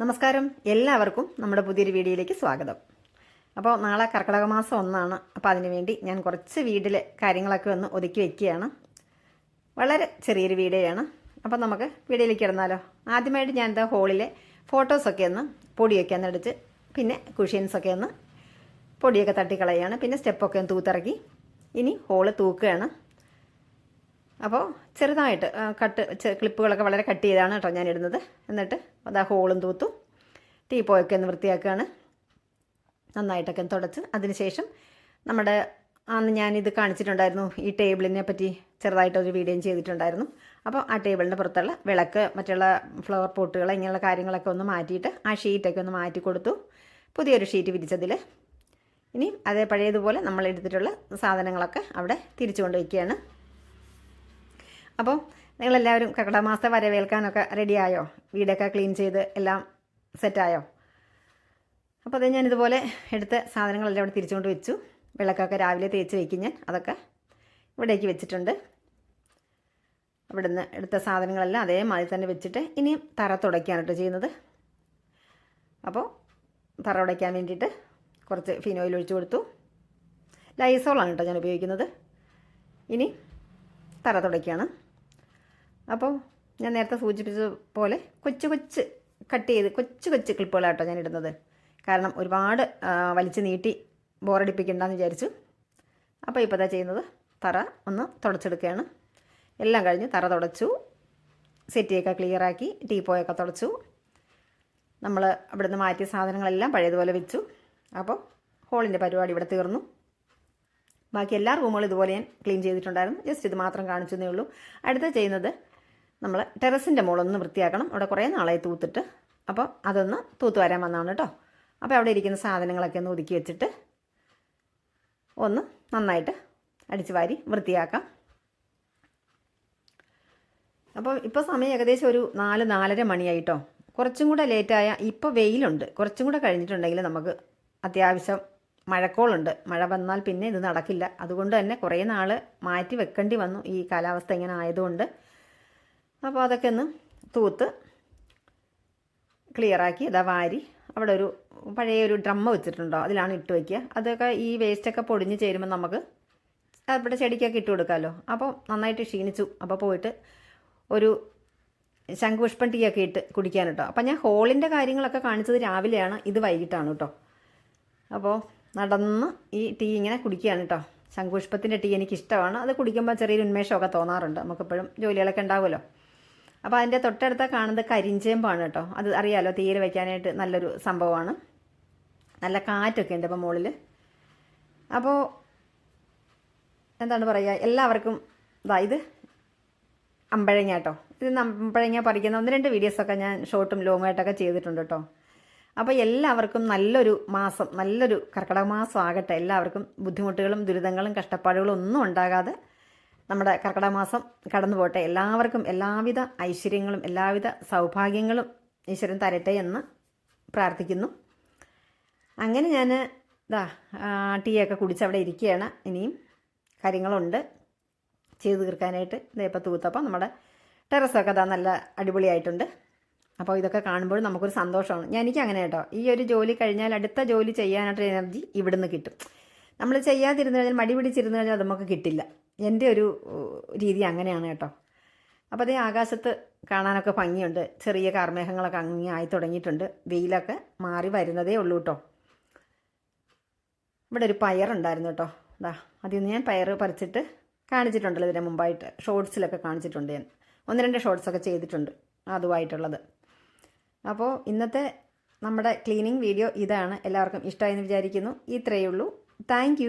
നമസ്കാരം, എല്ലാവർക്കും നമ്മുടെ പുതിയൊരു വീഡിയോയിലേക്ക് സ്വാഗതം. അപ്പോൾ നാളെ കർക്കിടക മാസം 1 അപ്പോൾ അതിനുവേണ്ടി ഞാൻ കുറച്ച് വീട്ടിലെ കാര്യങ്ങളൊക്കെ ഒന്ന് ഒതുക്കി വയ്ക്കുകയാണ്. വളരെ ചെറിയൊരു വീഡിയോയാണ്. അപ്പോൾ നമുക്ക് വീഡിയോയിലേക്ക് ഇടുന്നാലോ. ആദ്യമായിട്ട് ഞാൻ എന്താ ഹോളിലെ ഫോട്ടോസൊക്കെ ഒന്ന് പൊടിയൊക്കെ ഒന്ന് അടിച്ച്, പിന്നെ കുഷ്യൻസൊക്കെ ഒന്ന് പൊടിയൊക്കെ തട്ടിക്കളയാണ്, പിന്നെ സ്റ്റെപ്പൊക്കെ ഒന്ന് തൂത്തിറക്കി ഇനി ഹോള് തൂക്കുകയാണ്. അപ്പോൾ ചെറുതായിട്ട് ക്ലിപ്പുകളൊക്കെ വളരെ കട്ട് ചെയ്താണ് കേട്ടോ ഞാൻ ഇടുന്നത്. എന്നിട്ട് അതാ ഹോളും തൂത്തു, ടീപ്പോയൊക്കെ ഒന്ന് വൃത്തിയാക്കുകയാണ്, നന്നായിട്ടൊക്കെ തുടച്ച്. അതിനുശേഷം നമ്മുടെ അന്ന് ഞാനിത് കാണിച്ചിട്ടുണ്ടായിരുന്നു, ഈ ടേബിളിനെ പറ്റി ചെറുതായിട്ടൊരു വീഡിയോയും ചെയ്തിട്ടുണ്ടായിരുന്നു. അപ്പോൾ ആ ടേബിളിൻ്റെ പുറത്തുള്ള വിളക്ക്, മറ്റുള്ള ഫ്ലവർ പോട്ടുകൾ, ഇങ്ങനെയുള്ള കാര്യങ്ങളൊക്കെ ഒന്ന് മാറ്റിയിട്ട് ആ ഷീറ്റൊക്കെ ഒന്ന് മാറ്റി കൊടുത്തു. പുതിയൊരു ഷീറ്റ് വിരിച്ചതിൽ ഇനി അതേ പഴയതുപോലെ നമ്മൾ എടുത്തിട്ടുള്ള സാധനങ്ങളൊക്കെ അവിടെ തിരിച്ചു കൊണ്ട് വയ്ക്കുകയാണ്. അപ്പോൾ നിങ്ങളെല്ലാവരും കർക്കിടക മാസത്തെ വരവേൽക്കാനൊക്കെ റെഡിയായോ? വീടൊക്കെ ക്ലീൻ ചെയ്ത് എല്ലാം സെറ്റായോ? അപ്പോൾ അത് ഞാനിതുപോലെ എടുത്ത സാധനങ്ങളെല്ലാം ഇവിടെ തിരിച്ചുകൊണ്ട് വെച്ചു. വിളക്കൊക്കെ രാവിലെ തേച്ച് വയ്ക്കും ഞാൻ, അതൊക്കെ ഇവിടേക്ക് വെച്ചിട്ടുണ്ട്. ഇവിടെ നിന്ന് എടുത്ത സാധനങ്ങളെല്ലാം അതേമാതിരി തന്നെ വെച്ചിട്ട് ഇനി തറ തുടയ്ക്കാണ് കേട്ടോ ചെയ്യുന്നത്. അപ്പോൾ തറ തുടയ്ക്കാൻ വേണ്ടിയിട്ട് കുറച്ച് ഫിനോയിൽ ഒഴിച്ചു കൊടുത്തു. ലൈസോളാണ് കേട്ടോ ഞാൻ ഉപയോഗിക്കുന്നത്. ഇനി തറ തുടയ്ക്കുകയാണ്. അപ്പോൾ ഞാൻ നേരത്തെ സൂചിപ്പിച്ചതുപോലെ കൊച്ചു കട്ട് ചെയ്ത് കൊച്ചു ക്ലിപ്പുകളാട്ടോ ഞാൻ ഇടുന്നത്. കാരണം ഒരുപാട് വലിച്ചു നീട്ടി ബോറടിപ്പിക്കണ്ടെന്ന് വിചാരിച്ചു. അപ്പോൾ ഇപ്പോൾ ഇതാ ചെയ്യുന്നത്, തറ ഒന്ന് തുടച്ചെടുക്കുകയാണ്. എല്ലാം കഴിഞ്ഞ് തറ തുടച്ചു, സെറ്റിയൊക്കെ ക്ലിയറാക്കി, ടീപ്പോയൊക്കെ തുടച്ചു. നമ്മൾ അവിടുന്ന് മാറ്റിയ സാധനങ്ങളെല്ലാം പഴയതുപോലെ വെച്ചു. അപ്പോൾ ഹോളിൻ്റെ പരിപാടി ഇവിടെ തീർന്നു. ബാക്കി എല്ലാ റൂമുകളും ഇതുപോലെ ഞാൻ ക്ലീൻ ചെയ്തിട്ടുണ്ടായിരുന്നു. ജസ്റ്റ് ഇത് മാത്രം കാണിച്ചതേ ഉള്ളൂ. അടുത്ത ചെയ്യുന്നത് നമ്മൾ ടെറസിൻ്റെ മുകളൊന്ന് വൃത്തിയാക്കണം. അവിടെ കുറേ നാളായി തൂത്തിട്ട്, അപ്പോൾ അതൊന്ന് തൂത്ത് വരാൻ വന്നതാണ് കേട്ടോ. അപ്പോൾ അവിടെ ഇരിക്കുന്ന സാധനങ്ങളൊക്കെ ഒന്ന് ഒതുക്കി വെച്ചിട്ട് ഒന്ന് നന്നായിട്ട് അടിച്ചു വാരി വൃത്തിയാക്കാം. അപ്പോൾ ഇപ്പോൾ സമയം ഏകദേശം ഒരു 4-4:30 മണിയായിട്ടോ. കുറച്ചും കൂടെ ലേറ്റായ, ഇപ്പോൾ വെയിലുണ്ട്, കുറച്ചും കൂടെ കഴിഞ്ഞിട്ടുണ്ടെങ്കിൽ നമുക്ക് അത്യാവശ്യം മഴക്കോളുണ്ട്. മഴ വന്നാൽ പിന്നെ ഇത് നടക്കില്ല. അതുകൊണ്ട് തന്നെ കുറേ നാൾ മാറ്റി വെക്കേണ്ടി വന്നു, ഈ കാലാവസ്ഥ ഇങ്ങനെ ആയതുകൊണ്ട്. അപ്പോൾ അതൊക്കെ ഒന്ന് തൂത്ത് ക്ലിയറാക്കി ഇതാ വാരി അവിടെ ഒരു പഴയൊരു ഡ്രമ്മ വെച്ചിട്ടുണ്ടോ, അതിലാണ് ഇട്ട് വയ്ക്കുക. അതൊക്കെ ഈ വേസ്റ്റൊക്കെ പൊടിഞ്ഞ് ചേരുമ്പോൾ നമുക്ക് അവിടെ ചെടിക്കൊക്കെ ഇട്ട് കൊടുക്കാമല്ലോ. അപ്പോൾ നന്നായിട്ട് ക്ഷീണിച്ചു. അപ്പോൾ പോയിട്ട് ഒരു ശംഖുപുഷ്പം ടീ ഒക്കെ ഇട്ട് കുടിക്കാൻ കേട്ടോ. അപ്പോൾ ഞാൻ ഹോളിൻ്റെ കാര്യങ്ങളൊക്കെ കാണിച്ചത് രാവിലെയാണ്, ഇത് വൈകിട്ടാണ് കേട്ടോ. അപ്പോൾ നടന്ന് ഈ ടീ ഇങ്ങനെ കുടിക്കുകയാണ് കേട്ടോ. ശംഖുപുഷ്പത്തിൻ്റെ ടീ എനിക്കിഷ്ടമാണ്. അത് കുടിക്കുമ്പോൾ ചെറിയൊരു ഉന്മേഷമൊക്കെ തോന്നാറുണ്ട്. നമുക്കെപ്പോഴും ജോലികളൊക്കെ ഉണ്ടാവുമല്ലോ. അപ്പോൾ അതിൻ്റെ തൊട്ടടുത്ത കാണുന്നത് കരിഞ്ചേമ്പാണ് കേട്ടോ. അത് അറിയാമല്ലോ, തീരെ വയ്ക്കാനായിട്ട് നല്ലൊരു സംഭവമാണ്. നല്ല കാറ്റൊക്കെ ഉണ്ട് ഇപ്പോൾ മുകളിൽ. അപ്പോൾ എന്താണ് പറയുക, എല്ലാവർക്കും ഇത് അമ്പഴങ്ങ കേട്ടോ. ഇത് അമ്പഴങ്ങ പറിക്കുന്ന 1-2 വീഡിയോസൊക്കെ ഞാൻ ഷോർട്ടും ലോങ്ങായിട്ടൊക്കെ ചെയ്തിട്ടുണ്ട് കേട്ടോ. അപ്പോൾ എല്ലാവർക്കും നല്ലൊരു മാസം, നല്ലൊരു കർക്കിടക മാസം ആകട്ടെ. എല്ലാവർക്കും ബുദ്ധിമുട്ടുകളും ദുരിതങ്ങളും കഷ്ടപ്പാടുകളും ഒന്നും ഉണ്ടാകാതെ നമ്മുടെ കർക്കിടക മാസം കടന്നു പോട്ടെ. എല്ലാവർക്കും എല്ലാവിധ ഐശ്വര്യങ്ങളും എല്ലാവിധ സൗഭാഗ്യങ്ങളും ഈശ്വരൻ തരട്ടെ എന്ന് പ്രാർത്ഥിക്കുന്നു. അങ്ങനെ ഞാൻ ടീയൊക്കെ കുടിച്ച് അവിടെ ഇരിക്കുകയാണ്. ഇനിയും കാര്യങ്ങളുണ്ട് ചെയ്തു തീർക്കാനായിട്ട്. ഇതേപ്പോൾ തൂത്തപ്പോൾ നമ്മുടെ ടെറസൊക്കെ നല്ല അടിപൊളിയായിട്ടുണ്ട്. അപ്പോൾ ഇതൊക്കെ കാണുമ്പോൾ നമുക്കൊരു സന്തോഷമാണ്. എനിക്ക് അങ്ങനെ കേട്ടോ, ഈ ഒരു ജോലി കഴിഞ്ഞാൽ അടുത്ത ജോലി ചെയ്യാനായിട്ടൊരു എനർജി ഇവിടുന്ന് കിട്ടും. നമ്മൾ ചെയ്യാതിരുന്നു കഴിഞ്ഞാൽ, മടി പിടിച്ചിരുന്നു കഴിഞ്ഞാൽ അത് നമുക്ക് കിട്ടില്ല. എൻ്റെ ഒരു രീതി അങ്ങനെയാണ് കേട്ടോ. അപ്പോൾ അതേ ആകാശത്ത് കാണാനൊക്കെ ഭംഗിയുണ്ട്. ചെറിയ കാർമേഘങ്ങളൊക്കെ അങ്ങ് ആയി തുടങ്ങിയിട്ടുണ്ട്. വെയിലൊക്കെ മാറി വരുന്നതേ ഉള്ളൂ കേട്ടോ. ഇവിടെ ഒരു പയറുണ്ടായിരുന്നു കേട്ടോ. അതിൽ നിന്ന് ഞാൻ പയർ പറിച്ചിട്ട് കാണിച്ചിട്ടുണ്ടല്ലോ ഇതിന് മുമ്പായിട്ട്. ഷോർട്സിലൊക്കെ കാണിച്ചിട്ടുണ്ട് ഞാൻ. 1-2 ഷോർട്സൊക്കെ ചെയ്തിട്ടുണ്ട് അതുമായിട്ടുള്ളത്. അപ്പോൾ ഇന്നത്തെ നമ്മുടെ ക്ലീനിങ് വീഡിയോ ഇതാണ്. എല്ലാവർക്കും ഇഷ്ടമായെന്ന് വിചാരിക്കുന്നു. ഇത്രയേ ഉള്ളൂ. താങ്ക്